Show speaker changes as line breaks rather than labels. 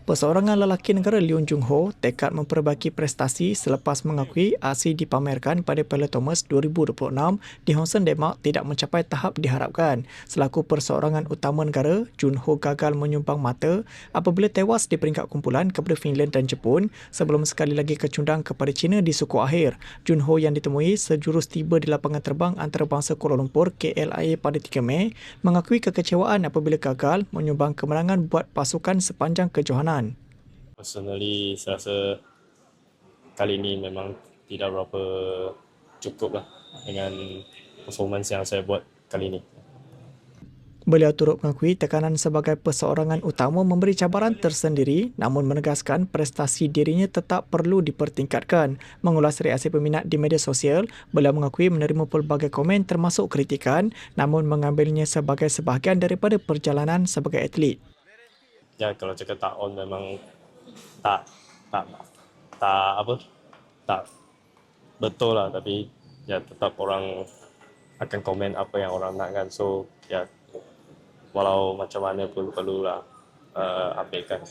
Perseorangan lelaki negara Leung Jung Ho tekad memperbaiki prestasi selepas mengakui aksi dipamerkan pada Piala Thomas 2026 di Hong Sen, Denmark tidak mencapai tahap diharapkan. Selaku perseorangan utama negara, Jun Ho gagal menyumbang mata apabila tewas di peringkat kumpulan kepada Finland dan Jepun sebelum sekali lagi kecundang kepada China di suku akhir. Jun Ho yang ditemui sejurus tiba di lapangan terbang antarabangsa Kuala Lumpur KLIA pada 3 Mei mengakui kekecewaan apabila gagal menyumbang kemenangan buat pasukan sepanjang kejohanan.
Personally, saya rasa kali ini memang tidak berapa cukup lah dengan performance yang saya buat kali ini.
Beliau turut mengakui tekanan sebagai perseorangan utama memberi cabaran tersendiri namun menegaskan prestasi dirinya tetap perlu dipertingkatkan. Mengulas reaksi peminat di media sosial, beliau mengakui menerima pelbagai komen termasuk kritikan namun mengambilnya sebagai sebahagian daripada perjalanan sebagai atlet.
Ya, kalau cakap tak on memang tak tak tak apa tak betul lah, tapi ya tetap orang akan komen apa yang orang nak kan, so ya walau macam mana pun perlulah abaikan.